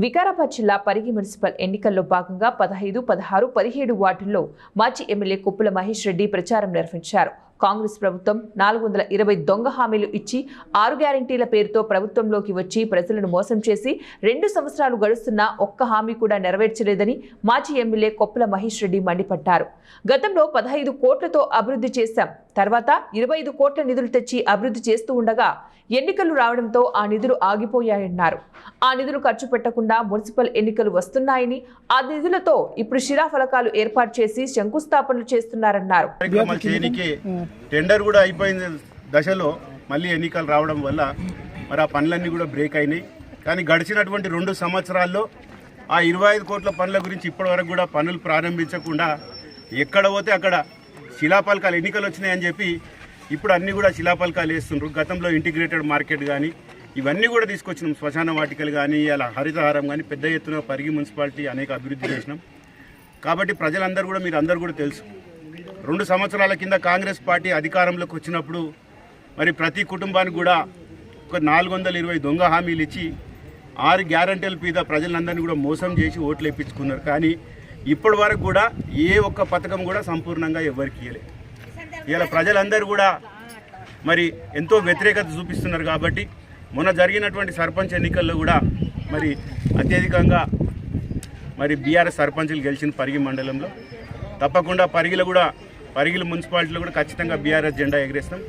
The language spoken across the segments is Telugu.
వికారాబాద్ జిల్లా పరిగి మున్సిపల్ ఎన్నికల్లో భాగంగా 15, 16, 17 వార్డుల్లో మాజీ ఎమ్మెల్యే కొప్పుల మహేష్ రెడ్డి ప్రచారం నిర్వహించారు. కాంగ్రెస్ ప్రభుత్వం 420 దొంగ హామీలు ఇచ్చి 6 గ్యారెంటీల పేరుతో ప్రభుత్వంలోకి వచ్చి ప్రజలను మోసం చేసి 2 సంవత్సరాలు గడుస్తున్నా ఒక్క హామీ కూడా నెరవేర్చలేదని మాజీ ఎమ్మెల్యే కొప్పుల మహేష్ రెడ్డి మండిపడ్డారు. గతంలో 15 కోట్లతో అభివృద్ధి చేశాం, తర్వాత 25 కోట్ల నిధులు తెచ్చి అభివృద్ధి చేస్తూ ఉండగా ఎన్నికలు రావడంతో ఆ నిధులు ఆగిపోయాయన్నారు. ఆ నిధులు ఖర్చు పెట్టకుండా మున్సిపల్ ఎన్నికలు వస్తున్నాయని, ఆ నిధులతో ఇప్పుడు శిలాఫలకాలు ఏర్పాటు చేసి శంకుస్థాపనలు చేస్తున్నారన్నారు. టెండర్ కూడా అయిపోయిన దశలో మళ్ళీ ఎన్నికలు రావడం వల్ల మరి ఆ పనులన్నీ కూడా బ్రేక్ అయినాయి. కానీ గడిచినటువంటి 2 సంవత్సరాల్లో ఆ 25 కోట్ల పనుల గురించి ఇప్పటివరకు కూడా పనులు ప్రారంభించకుండా ఎక్కడ పోతే అక్కడ శిలాఫలకాలు ఎన్నికలు వచ్చినాయని చెప్పి ఇప్పుడు అన్నీ కూడా శిలాఫలకాలు వేస్తుండ్రు. గతంలో ఇంటిగ్రేటెడ్ మార్కెట్ కానీ ఇవన్నీ కూడా తీసుకొచ్చినాం. శ్మశాన వాటికలు కానీ అలా హరితహారం కానీ పెద్ద ఎత్తున పరిగి మున్సిపాలిటీ అనేక అభివృద్ధి చేసినాం. కాబట్టి ప్రజలందరూ కూడా మీరు అందరూ కూడా తెలుసు, 2 సంవత్సరాల కింద కాంగ్రెస్ పార్టీ అధికారంలోకి వచ్చినప్పుడు మరి ప్రతి కుటుంబానికి కూడా ఒక 420 దొంగ హామీలు ఇచ్చి 6 గ్యారంటీల మీద ప్రజలందరినీ కూడా మోసం చేసి ఓట్లు వేయించుకున్నారు. కానీ ఇప్పటి వరకు కూడా ఏ ఒక్క పథకం కూడా సంపూర్ణంగా ఎవరికి ఇవ్వలేదు. ఇలా ప్రజలందరూ కూడా మరి ఎంతో వ్యతిరేకత చూపిస్తున్నారు. కాబట్టి మొన్న జరిగినటువంటి సర్పంచ్ ఎన్నికల్లో కూడా మరి అత్యధికంగా మరి బీఆర్ఎస్ సర్పంచులు గెలిచిన పరిగి మండలంలో తప్పకుండా పరిగిల మున్సిపాలిటీలో కూడా ఖచ్చితంగా బీఆర్ఎస్ జెండా ఎగరేస్తాం.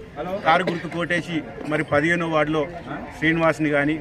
కారు గుర్తు కోటేసి మరి 15వ వార్డులో శ్రీనివాస్ని కానీ